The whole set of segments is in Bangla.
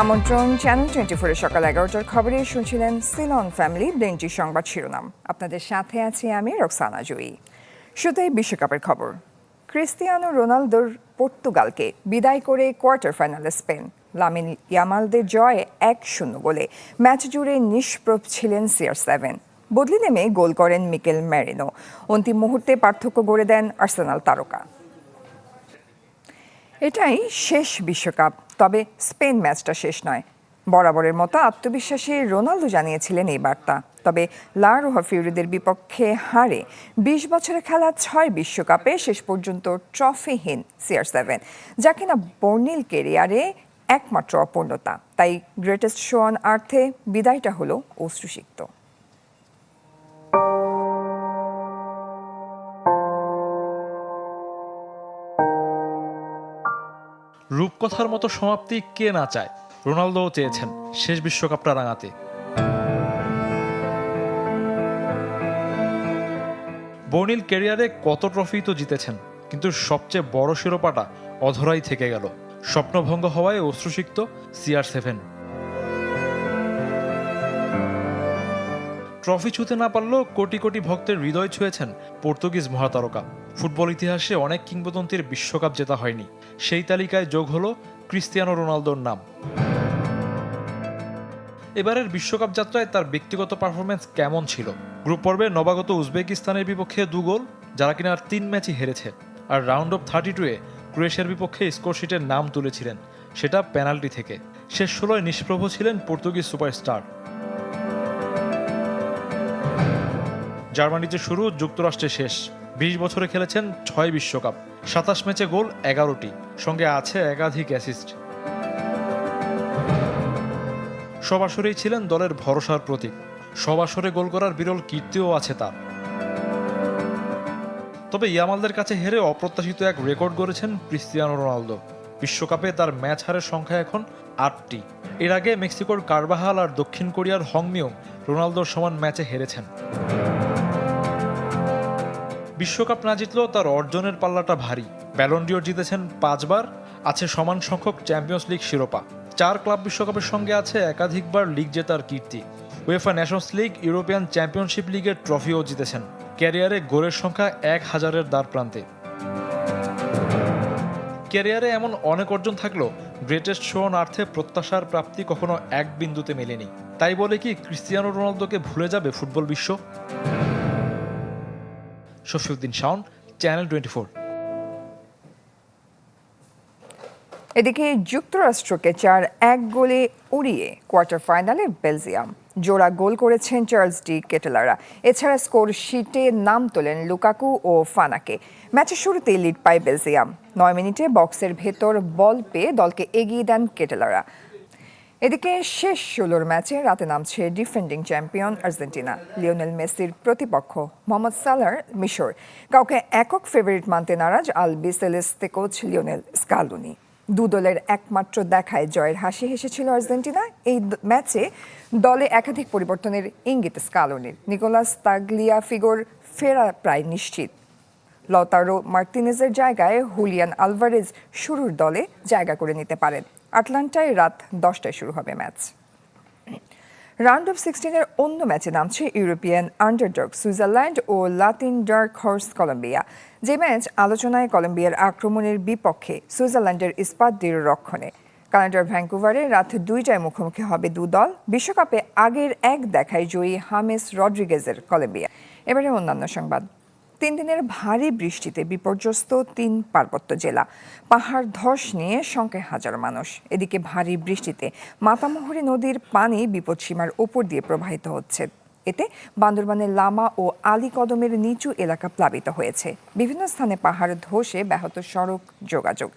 আমন্ত্রণ চ্যানেল 24 সকাল 11টার খবরে শুনছিলেন সিলন ফ্যামিলি ব্লেঞ্চি সংবাদ শিরোনাম। আপনাদের সাথে আছি আমি রোকসানা জয়ী। শুরুতেই বিশ্বকাপের খবর। ক্রিস্টিয়ানো রোনালদোর পর্তুগালকে বিদায় করে কোয়ার্টার ফাইনালে স্পেন। লামিন ইয়ামালদের জয়ে 1-0 গোলে ম্যাচ জুড়ে নিষ্প্রভ ছিলেন CR7। বদলি নেমে গোল করেন মিকেল মেরিনো। অন্তিম মুহূর্তে পার্থক্য গড়ে দেন আর্সেনাল তারকা। এটাই শেষ বিশ্বকাপ, তবে স্পেন ম্যাচটা শেষ নয়। বরাবরের মতো আত্মবিশ্বাসী রোনালদো জানিয়েছিলেন এই বার্তা। তবে লা রোহা ফিউরিদের বিপক্ষে হারে 20 বছরে খেলা 6 বিশ্বকাপে শেষ পর্যন্ত ট্রফিহীন CR7, যা কিনা বর্ণিল কেরিয়ারে একমাত্র অপূর্ণতা। তাই গ্রেটেস্ট শো অন আর্থে বিদায়টা হলো অশ্রুসিক্ত। রূপকথার মতো সমাপ্তি কে না চায়? রোনালদোও চেয়েছেন শেষ বিশ্বকাপটা রাঙাতে। বর্ণিল ক্যারিয়ারে কত ট্রফি তো জিতেছেন, কিন্তু সবচেয়ে বড় শিরোপাটা অধরাই থেকে গেল। স্বপ্নভঙ্গ হওয়ায় অশ্রুসিক্ত CR7। ট্রফি ছুঁতে না পারলেও কোটি কোটি ভক্তের হৃদয় ছুঁয়েছেন পর্তুগিজ মহাতারকা। ফুটবল ইতিহাসে অনেক কিংবদন্তির বিশ্বকাপ জেতা হয়নি, সেই তালিকায় যোগ হলো ক্রিস্টিয়ানো রোনালদোর নাম। এবারের বিশ্বকাপ যাত্রায় তার ব্যক্তিগত পারফরম্যান্স কেমন ছিল? গ্রুপ পর্বে নবাগত উজবেকিস্তানের বিপক্ষে 2 গোল, যারা কিনা আর 3 ম্যাচই হেরেছে। আর রাউন্ড অফ 32-এ ক্রোয়েশিয়ার বিপক্ষে স্কোরশিটের নাম তুলেছিলেন, সেটা পেনাল্টি থেকে। শেষ 16-য় নিষ্প্রভ ছিলেন পর্তুগিজ সুপারস্টার। জার্মানিতে শুরু, যুক্তরাষ্ট্রে শেষ। 20 বছরে খেলেছেন 6 বিশ্বকাপ, 27 ম্যাচে গোল 11টি, সঙ্গে আছে একাধিক অ্যাসিস্ট। সব আসরেই ছিলেন দলের ভরসার প্রতীক। সব আসরে গোল করার বিরল কীর্তিও আছে তার। তবে ইয়ামালদের কাছে হেরে অপ্রত্যাশিত এক রেকর্ড গড়েছেন ক্রিস্টিয়ানো রোনালদো। বিশ্বকাপে তার ম্যাচ হারের সংখ্যা এখন 8টি। এর আগে মেক্সিকোর কারবাহাল আর দক্ষিণ কোরিয়ার হংমিও রোনালদোর সমান ম্যাচে হেরেছেন। বিশ্বকাপ না জিতলেও তার অর্জনের পাল্লাটা ভারী। ব্যালন ডিওর জিতেছেন 5 বার, আছে সমান সংখ্যক চ্যাম্পিয়ন্স লিগ শিরোপা। 4 ক্লাব বিশ্বকাপের সঙ্গে আছে একাধিকবার লিগ জেতার কীর্তি। UEFA Nations League, European Championship লিগের ট্রফিও জিতেছেন। ক্যারিয়ারে গোলের সংখ্যা 1000-এর দ্বার প্রান্তে। ক্যারিয়ারে এমন অনেক অর্জন থাকলেও গ্রেটেস্ট শো অন আর্থে প্রত্যাশার প্রাপ্তি কখনো এক বিন্দুতে মেলেনি। তাই বলে কি ক্রিস্টিয়ানো রোনালদোকে ভুলে যাবে ফুটবল বিশ্ব? শফিউদ্দিন শাওন, চ্যানেল 24। এদিকে যুক্তরাষ্ট্রকে 4-1 গোলে উড়িয়ে কোয়ার্টার ফাইনালে বেলজিয়াম। জোড়া গোল করেছেন চার্লস ডি কেটেলারা। এছাড়া স্কোর শিটে নাম তোলেন লুকাকু ও ফানাকে। ম্যাচের শুরুতেই লিড পায় বেলজিয়াম। 9 মিনিটে বক্সের ভেতর বল পেয়ে দলকে এগিয়ে দেন কেটেলারা। এদিকে শেষ 16 ম্যাচে রাতে নামছে ডিফেন্ডিং চ্যাম্পিয়ন আর্জেন্টিনা। লিওনেল মেসির প্রতিপক্ষ মোহাম্মদ সালার মিশর। কাউকে একক ফেভারিট মানতে নারাজ আলবিসেলেস্তে কোচ লিওনেল স্কালুনি। 2 দলের একমাত্র দেখায় জয়ের হাসি হেসেছিল আর্জেন্টিনা। এই ম্যাচে দলে একাধিক পরিবর্তনের ইঙ্গিত স্কালুনির। নিকোলাস তাগলিয়াফিগোর ফেরা প্রায় নিশ্চিত। লতারো মার্টিনেজের জায়গায় হুলিয়ান আলভারেজ শুরুর দলে জায়গা করে নিতে পারেন। আটলান্টায় রাত 10টায় শুরু হবে ম্যাচ। রাউন্ড অফ 16-এর অন্য ম্যাচে নামছে ইউরোপিয়ান আন্ডারডগ সুইজারল্যান্ড ও লাতিন ডার্ক হর্স কলম্বিয়া। যে ম্যাচ আলোচনায় কলম্বিয়ার আক্রমণের বিপক্ষে, সুইজারল্যান্ডের ইস্পাত দৃঢ়রক্ষণে। কানাডার ভ্যাঙ্কুভারে রাত 2টায় মুখোমুখি হবে 2 দল। বিশ্বকাপে আগের এক দেখায় জয়ী হামেস রড্রিগেজের কলম্বিয়া। এবারে অন্যান্য সংবাদ। 3 দিনের ভারী বৃষ্টিতে বিপর্যস্ত 3 পার্বত্য জেলা। পাহাড় ধস নিয়ে শঙ্কায় হাজারো মানুষ। এদিকে ভারী বৃষ্টিতে মাতামুহুরী নদীর পানি বিপদসীমার ওপর দিয়ে প্রবাহিত হচ্ছে। এতে বান্দরবানের লামা ও আলীকদমের নিচু এলাকা প্লাবিত হয়েছে। বিভিন্ন স্থানে পাহাড় ধসে ব্যাহত সড়ক যোগাযোগ।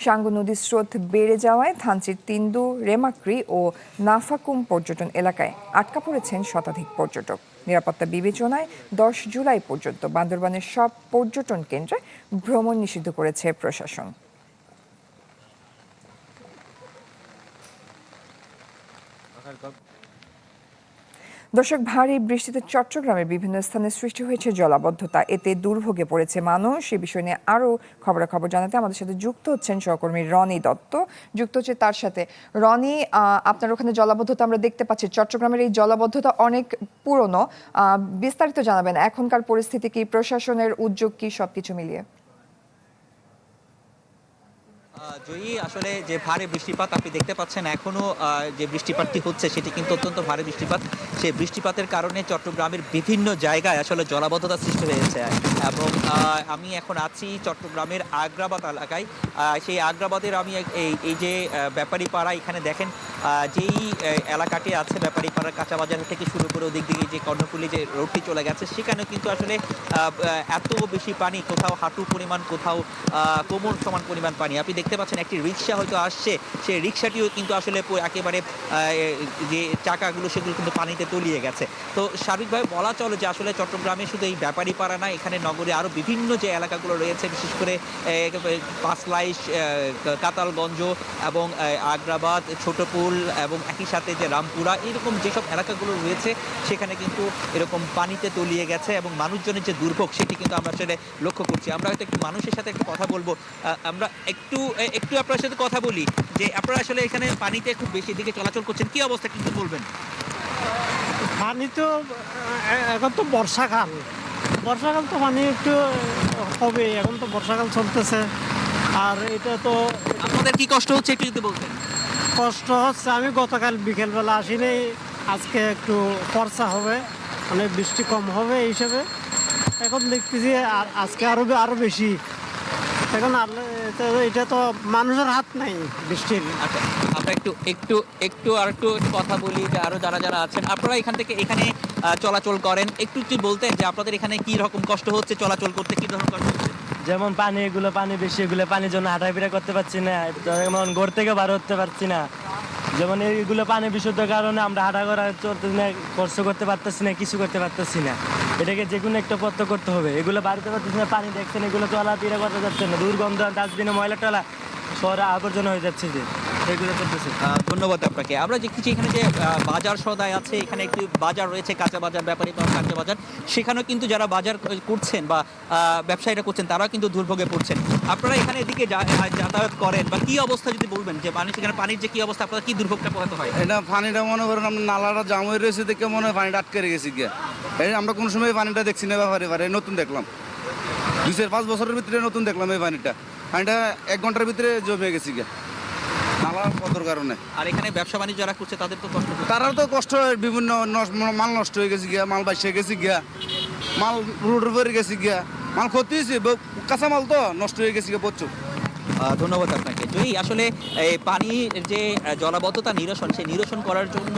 সাঙ্গু নদীর স্রোত বেড়ে যাওয়ায় থানচির তিন্দু, রেমাক্রি ও নাফাকুম পর্যটন এলাকায় আটকা পড়েছেন শতাধিক পর্যটক। নিরাপত্তা বিবেচনায় 10 জুলাই পর্যন্ত বান্দরবানের সব পর্যটন কেন্দ্রে ভ্রমণ নিষিদ্ধ করেছে প্রশাসন। দর্শক, ভারী বৃষ্টিতে চট্টগ্রামের বিভিন্ন স্থানে সৃষ্টি হয়েছে জলাবদ্ধতা, এতে দুর্ভোগে পড়েছে মানুষ। এ বিষয় নিয়ে আরও খবরাখবর জানাতে আমাদের সাথে যুক্ত হচ্ছেন সহকর্মী রনি দত্ত। যুক্ত হচ্ছে তার সাথে। রনি, আপনার ওখানে জলাবদ্ধতা আমরা দেখতে পাচ্ছি, চট্টগ্রামের এই জলাবদ্ধতা অনেক পুরনো। বিস্তারিত জানাবেন, এখনকার পরিস্থিতি কি, প্রশাসনের উদ্যোগ কি, সবকিছু মিলিয়ে। জয়ী, আসলে যে ভারী বৃষ্টিপাত আপনি দেখতে পাচ্ছেন এখনো যে বৃষ্টিপাতটি হচ্ছে সেটি কিন্তু অত্যন্ত ভারী বৃষ্টিপাত। সেই বৃষ্টিপাতের কারণে চট্টগ্রামের বিভিন্ন জায়গায় আসলে জলাবদ্ধতা সৃষ্টি হয়েছে এবং আমি এখন আছি চট্টগ্রামের আগ্রাবাদ এলাকায়। সেই আগ্রাবাদের আমি এই যে ব্যাপারীপাড়া, এখানে দেখেন যেই এলাকাটি আছে ব্যাপারীপাড়ার কাঁচা বাজার থেকে শুরু করে ওদিক দিকে যে কর্ণফুলী যে রোডটি চলে গেছে, সেখানেও কিন্তু আসলে এত বেশি পানি, কোথাও হাঁটু পরিমাণ, কোথাও কোমর সমান পরিমাণ পানি। আপনি দেখতে পাচ্ছেন একটি রিক্সা হয়তো আসছে, সেই রিক্সাটিও কিন্তু আসলে একেবারে যে চাকাগুলো সেগুলো কিন্তু পানিতে তলিয়ে গেছে। তো স্বাভাবিকভাবে বলা চলে যে আসলে চট্টগ্রামে শুধু এই ব্যাপারীপাড়া না, এখানে নগরে আরও বিভিন্ন যে এলাকাগুলো রয়েছে, বিশেষ করে পাঁচলাইশ, কাতালগঞ্জ এবং আগ্রাবাদ, ছোটপুল এবং একই সাথে যে রামপুরা, এরকম যেসব এলাকাগুলো রয়েছে সেখানে কিন্তু এরকম পানিতে তলিয়ে গেছে এবং মানুষজনের যে দুর্ভোগ সেটি কিন্তু আমরা আসলে লক্ষ্য করছি। আমরা হয়তো একটু মানুষের সাথে একটু কথা বলবো। আমরা একটু আপনার সাথে কথা বলি যে আপনারা আসলে এখানে পানিতে খুব বেশি দিকে চলাচল করছেন, কি অবস্থা কিন্তু বলবেন? পানি তো এখন তো বর্ষাকাল তো পানি একটু হবে, এখন তো বর্ষাকাল চলতেছে। আর এটা তো আপনাদের কি কষ্ট হচ্ছে একটু যদি বলতেন। কষ্ট হচ্ছে, আমি গতকাল বিকেলবেলা আসিনি, আজকে একটু ফর্সা হবে, মানে বৃষ্টি কম হবে এই হিসাবে। এখন দেখতেছি আর আজকে আরো বেশি। এখন এটা তো মানুষের হাত নাই বৃষ্টির। আচ্ছা, আমরা একটু কথা বলি যে আরো যারা আছেন, আপনারা এখান থেকে এখানে চলাচল করেন, একটু বলতেন যে আপনাদের এখানে কি রকম কষ্ট হচ্ছে চলাচল করতে, কি ধরনের কষ্ট হচ্ছে? যেমন পানি বেশি, এগুলো পানির জন্য হাঁটাফেরা করতে পারছি না, যেমন ঘর থেকে বার হতে পারছি না। যেমন এইগুলো পানি বিশুদ্ধ কারণে আমরা হাঁটা করা চলতে না, স্পর্শ করতে পারতেছি না, কিছু করতে পারতেছি না। এটাকে যে কোনো একটা পত্র করতে হবে। এগুলো বাড়িতে পারতেছি না, পানি দেখছেন, এগুলো চলাফেরা করতে যাচ্ছে না, দুর্গন্ধ, ডাস্টবিনে ময়লা টলা শহরে আবর্জনা হয়ে যাচ্ছে যে এগুলো চলতেছে। ধন্যবাদ আপনাকে। আমরা দেখতেছি এখানে যে বাজার সদাই আছে, এখানে একটি বাজার রয়েছে, কাঁচা বাজার, ব্যাপারী কাঁচা বাজার, সেখানেও কিন্তু যারা বাজার করছেন বা ব্যবসায়ীরা করছেন তারাও কিন্তু দুর্ভোগে পড়ছেন। আপনারা এখানে এদিকে যাতায়াত করেন বা কি অবস্থা যদি বলবেন, যে মানুষ এখানে পানির যে কি অবস্থা, আপনারা কি দুর্ভোগটা পোহাতে হয়? এটা পানিটা মনে করেন আমরা নালাটা জাম হয়ে রয়েছে দেখে মনে হয় পানিটা আটকে গেছি গিয়া। এই আমরা কোনো সময় পানিটা দেখছি না, ব্যাপারে নতুন দেখলাম, 2-5 বছরের ভিতরে নতুন দেখলাম এই পানিটা 1 ঘন্টার ভিতরে জমে গেছি গিয়া নালা পথর কারণে। আর এখানে ব্যবসা বাণিজ্য যারা করছে তাদের তো কষ্ট হচ্ছে। তারাও তো কষ্ট হয়, বিভিন্ন মাল নষ্ট হয়ে গেছে গিয়া, মাল বাইসে গেছি গিয়া, মাল রোডের উপরে গেছি গিয়া, মাল ক্ষতি হয়েছে, কাঁচা মাল তো নষ্ট হয়ে গেছে গিয়া প্রচুর। ধন্যবাদ আপনাকে। জয়ী, আসলে পানির যে জলাবদ্ধতা নিরসন, সেই নিরসন করার জন্য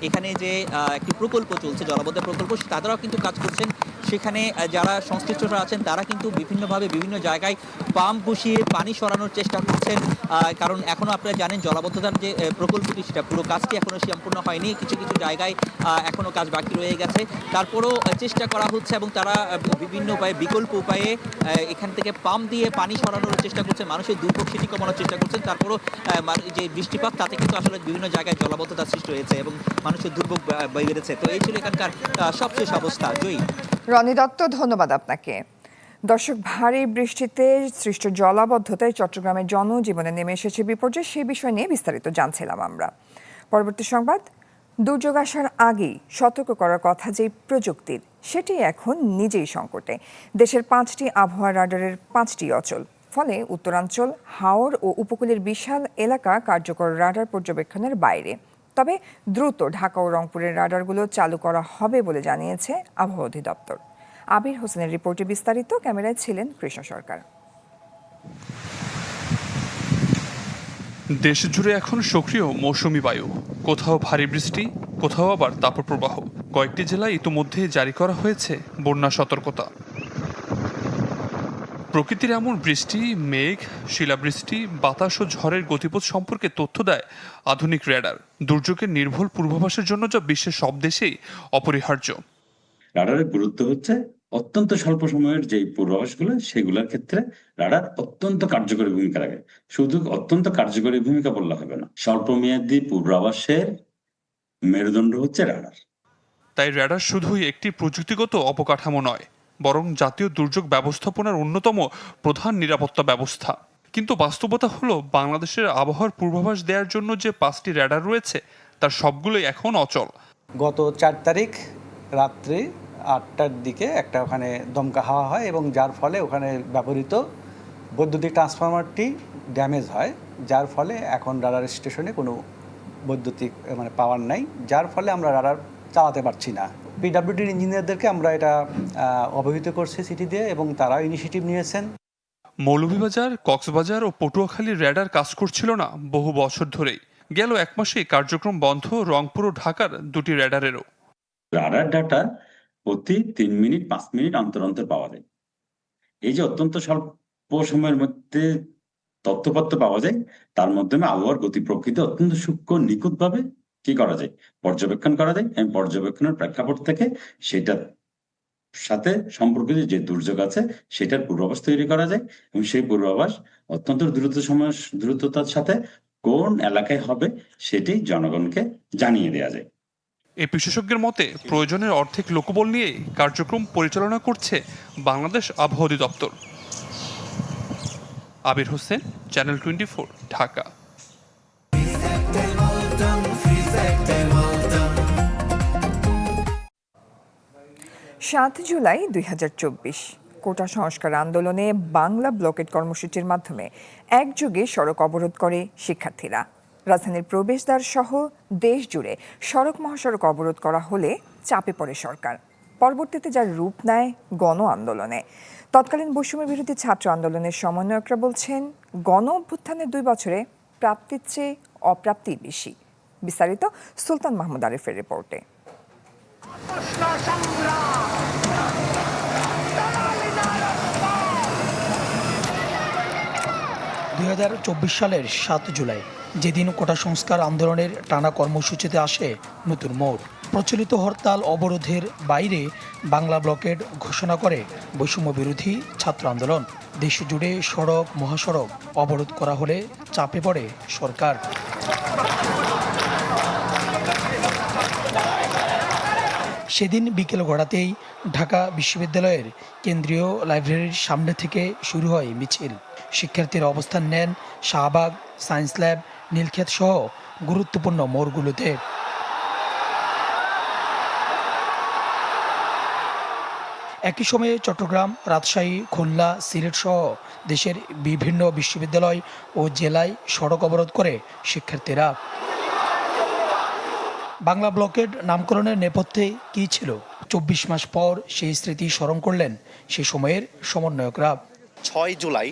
এখানে যে একটি প্রকল্প চলছে, জলাবদ্ধ প্রকল্প, তারাও কিন্তু কাজ করছেন। সেখানে যারা সংশ্লিষ্টরা আছেন তারা কিন্তু বিভিন্নভাবে বিভিন্ন জায়গায় পাম্প বসিয়ে পানি সরানোর চেষ্টা করছেন, কারণ এখনও আপনারা জানেন জলাবদ্ধতার যে প্রকল্পটি সেটা পুরো কাজটি এখনও সম্পূর্ণ হয়নি, কিছু জায়গায় এখনও কাজ বাকি রয়ে গেছে। তারপরেও চেষ্টা করা হচ্ছে এবং তারা বিভিন্ন উপায়ে, বিকল্প উপায়ে এখান থেকে পাম্প দিয়ে পানি সরানোর চেষ্টা করছে, মানুষের দুর্ভোগ সেটি কমানোর চেষ্টা করছেন। তারপরও যে বৃষ্টিপাত, তাতে কিন্তু আসলে বিভিন্ন জায়গায় জলাবদ্ধতা সৃষ্টি হয়েছে এবং মানুষের দুর্ভোগ বেড়েছে। তো এই ছিল এখানকার সবশেষ অবস্থা। জয়ী, রনি দত্ত, ধন্যবাদ আপনাকে। দর্শক, ভারী বৃষ্টিতে সৃষ্ট জলাবদ্ধতায় চট্টগ্রামের জনজীবনে নেমে এসেছে বিপর্যয়, সে বিষয় নিয়ে বিস্তারিত জানছিলাম আমরা। পরবর্তী সংবাদ, দুর্যোগ আসার আগেই সতর্ক করার কথা যে প্রযুক্তির, সেটি এখন নিজেই সংকটে। দেশের 5টি আবহাওয়া রাডারের 5টি অচল, ফলে উত্তরাঞ্চল, হাওর ও উপকূলের বিশাল এলাকা কার্যকর রাডার পর্যবেক্ষণের বাইরে। তবে দ্রুত ঢাকা ও রংপুরের রাডারগুলো চালু করা হবে বলে জানিয়েছে আবহাওয়া অধিদপ্তর। আবির হোসেনের রিপোর্টে বিস্তারিত, ক্যামেরায় ছিলেন কৃষ্ণ সরকার। দেশ জুড়ে এখন সক্রিয় মৌসুমি বায়ু, কোথাও ভারী বৃষ্টি, কোথাও আবার তাপপ্রবাহ। কয়েকটি জেলায় ইতোমধ্যে জারি করা হয়েছে বন্যা সতর্কতা। প্রকৃতির এমন বৃষ্টি, মেঘ, শিলাবৃষ্টি, বাতাস ও ঝড়ের গতিপথ সম্পর্কে তথ্য দেয় আধুনিক রেডার। দুর্যোগের নির্ভুল পূর্বাভাসের জন্য যা বিশ্বের সব দেশেই অপরিহার্য। রাডারের গুরুত্ব হচ্ছে অত্যন্ত স্বল্প সময়ের যে পূর্বাভাসগুলো, সেগুলোর ক্ষেত্রে রাডার অত্যন্ত কার্যকরী ভূমিকা রাখে। শুধু অত্যন্ত কার্যকরী ভূমিকা বললে হবে না, স্বল্প মেয়াদী পূর্বাভাসের মেরুদণ্ড হচ্ছে রাডার। তাই র্যাডার শুধুই একটি প্রযুক্তিগত অবকাঠামো নয়, বরং জাতীয় দুর্যোগ ব্যবস্থাপনার অন্যতম প্রধান নিরাপত্তা ব্যবস্থা। কিন্তু বাস্তবতা হলো, বাংলাদেশের আবহাওয়ার পূর্বাভাস দেওয়ার জন্য যে 5টি র্যাডার রয়েছে তার সবগুলোই এখন অচল। গত 4 তারিখ রাত্রি 8টার দিকে একটা ওখানে দমকা হাওয়া হয় এবং যার ফলে ওখানে ব্যবহৃত বৈদ্যুতিক ট্রান্সফরমারটি ড্যামেজ হয়, যার ফলে এখন রাডার স্টেশনে কোনো বৈদ্যুতিক পাওয়ার নাই, যার ফলে আমরা রাডার চালাতে পারছি না। পিডব্লিউডির ইঞ্জিনিয়ারদেরকে আমরা এটা অবহিত করছি চিঠি দিয়ে এবং তারা ইনিশিয়েটিভ নিয়েছেন। মৌলভীবাজার, কক্সবাজার ও পটুয়াখালীর র্যাডার কাজ করছিল না বহু বছর ধরেই। গেল 1 মাসেই কার্যক্রম বন্ধ রংপুর ও ঢাকার 2টি র্যাডারেরও। রাডার ডাটা প্রতি 3 মিনিট 5 মিনিট অন্তর অন্তর পাওয়া যায়। এই যে অত্যন্ত স্বল্প সময়ের মধ্যে তথ্যপত্র পাওয়া যায়, তার মাধ্যমে আবহাওয়ার গতি প্রকৃতি অত্যন্ত সূক্ষ্ম নিখুঁতভাবে কি করা যায়, পর্যবেক্ষণ করা যায় এবং পর্যবেক্ষণের প্রেক্ষাপট থেকে সেটার সাথে সম্পর্কিত যে দুর্যোগ আছে সেটার পূর্বাভাস তৈরি করা যায় এবং সেই পূর্বাভাস অত্যন্ত দ্রুততার সাথে কোন এলাকায় হবে সেটি জনগণকে জানিয়ে দেওয়া যায়। এই বিশেষজ্ঞের মতে প্রয়োজনের অর্ধেক লোকবল নিয়ে কার্যক্রম পরিচালনা করছে বাংলাদেশ আবহাওয়া অধিদপ্তর। আবির হোসেন, চ্যানেল 24, ঢাকা। 7 জুলাই 2024 কোটা সংস্কার আন্দোলনে বাংলা ব্লকেড কর্মসূচির মাধ্যমে একযোগে সড়ক অবরোধ করে শিক্ষার্থীরা। রাজধানীর প্রবেশদ্বার সহ দেশ জুড়ে সড়ক মহাসড়ক অবরোধ করা হলে চাপে পড়ে সরকার। পরবর্তীতে যার রূপ নেয় গণ আন্দোলনে। তৎকালীন বৈষম্য বিরোধী ছাত্র আন্দোলনের সমন্বয়করা বলছেন, গণ অভ্যুত্থানের 2 বছরে প্রাপ্তির চেয়ে অপ্রাপ্তি বেশি। বিস্তারিত সুলতান মাহমুদ আরিফের রিপোর্টে। 2024 সালের 7 জুলাই, যেদিন কোটা সংস্কার আন্দোলনের টানা কর্মসূচিতে আসে নতুন মোড়। প্রচলিত হরতাল অবরোধের বাইরে বাংলা ব্লকেড ঘোষণা করে বৈষম্য বিরোধী ছাত্র আন্দোলন। দেশ জুড়ে সড়ক মহাসড়ক অবরোধ করা হলে চাপে পড়ে সরকার। সেদিন বিকেল গড়াতেই ঢাকা বিশ্ববিদ্যালয়ের কেন্দ্রীয় লাইব্রেরির সামনে থেকে শুরু হয় মিছিল। শিক্ষার্থীরা অবস্থান নেন শাহবাগ, সায়েন্স ল্যাব, নীলক্ষেত সহ গুরুত্বপূর্ণ মোড়গুলোতে। একই সময়ে চট্টগ্রাম, রাজশাহী, খুলনা, সিলেট সহ দেশের বিভিন্ন বিশ্ববিদ্যালয় ও জেলায় সড়ক অবরোধ করে শিক্ষার্থীরা। বাংলা ব্লকেড নামকরণের নেপথ্যে কী ছিল? 24 মাস পর সেই স্মৃতি স্মরণ করলেন সে সময়ের সমন্বয়করা। 6 জুলাই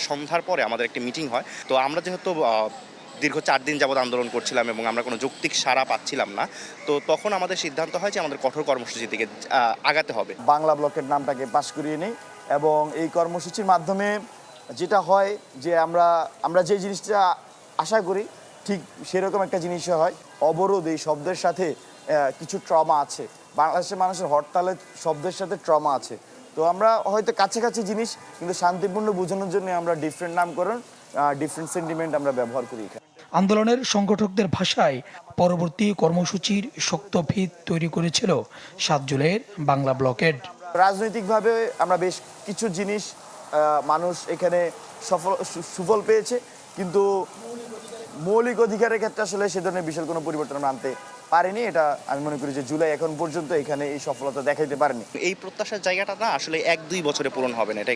সন্ধ্যার পরে আমাদের একটি মিটিং হয়। তো আমরা যেহেতু দীর্ঘ 4 দিন যাবৎ আন্দোলন করছিলাম এবং আমরা কোনো যৌক্তিক সাড়া পাচ্ছিলাম না, তো তখন আমাদের সিদ্ধান্ত হয় যে আমাদের কঠোর কর্মসূচির দিকে আগাতে হবে। বাংলা ব্লকের নামটাকে পাশ করিয়ে নিই এবং এই কর্মসূচির মাধ্যমে যেটা হয় যে আমরা যে জিনিসটা আশা করি ঠিক সেরকম একটা জিনিসই হয়। অবরোধ এই শব্দের সাথে কিছু ট্রমা আছে, বাংলাদেশের মানুষের হরতালের শব্দের সাথে ট্রমা আছে। তো আমরা হয়তো কাছাকাছি জিনিস, কিন্তু শান্তিপূর্ণ বোঝানোর জন্য আমরা ডিফারেন্ট নামকরণ, ডিফারেন্ট সেন্টিমেন্ট আমরা ব্যবহার করি। আন্দোলনের সংগঠকদের ভাষায় পরবর্তী কর্মসূচির শক্ত ভিত তৈরি করেছিল 7 জুলাইয়ের বাংলা ব্লকেড। রাজনৈতিকভাবে আমরা বেশ কিছু জিনিস মানুষ এখানে সুফল পেয়েছে, কিন্তু মৌলিক অধিকারের ক্ষেত্রে আসলে সে ধরনের বিশাল কোনো পরিবর্তন আমরা আনতে পারিনি। এটা আমি মনে করি যে জুলাই এখন পর্যন্ত এখানে এই সফলতা দেখাইতে পারেনি। এই প্রত্যাশার জায়গাটা না আসলে 1-2 বছরে পূরণ হবে না। এটা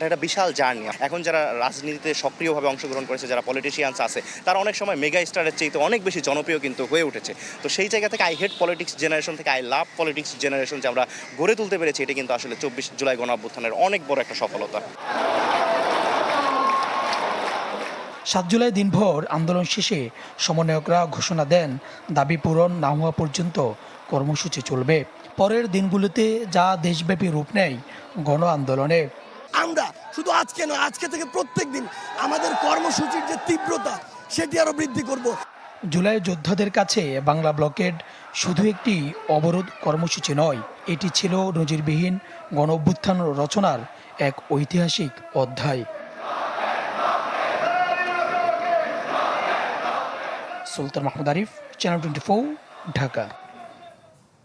একটা বিশাল জার্নি। এখন যারা রাজনীতিতে সক্রিয়ভাবে অংশগ্রহণ করেছে, যারা পলিটিশিয়ানস আছে, তারা অনেক সময় মেগা স্টারের চেয়ে অনেক বেশি জনপ্রিয় কিন্তু হয়ে উঠেছে। তো সেই জায়গা থেকে আই হেট পলিটিক্স জেনারেশন থেকে আই লাভ পলিটিক্স জেনারেশন যে আমরা গড়ে তুলতে পেরেছি, এটা কিন্তু আসলে 24 জুলাই গণ অভ্যুত্থানের অনেক বড় একটা সফলতা। 7 জুলাই দিনভর আন্দোলন শেষে সমন্বয়করা ঘোষণা দেন, দাবি পূরণ না হওয়া পর্যন্ত কর্মসূচি চলবে। পরের দিনগুলোতে যা দেশব্যাপী রূপ নেয় গণ আন্দোলনে। আমরা শুধু আজকে নয়, আজকে থেকে প্রত্যেক দিন আমাদের কর্মসূচির যে তীব্রতা সেটি আরো বৃদ্ধি করব। জুলাই যোদ্ধাদের কাছে বাংলা ব্লকেড শুধু একটি অবরোধ কর্মসূচি নয়, এটি ছিল নজিরবিহীন গণ অভ্যুত্থান রচনার এক ঐতিহাসিক অধ্যায়। সুলতান মাহমুদ আরিফ, চ্যানেল 24, ঢাকা।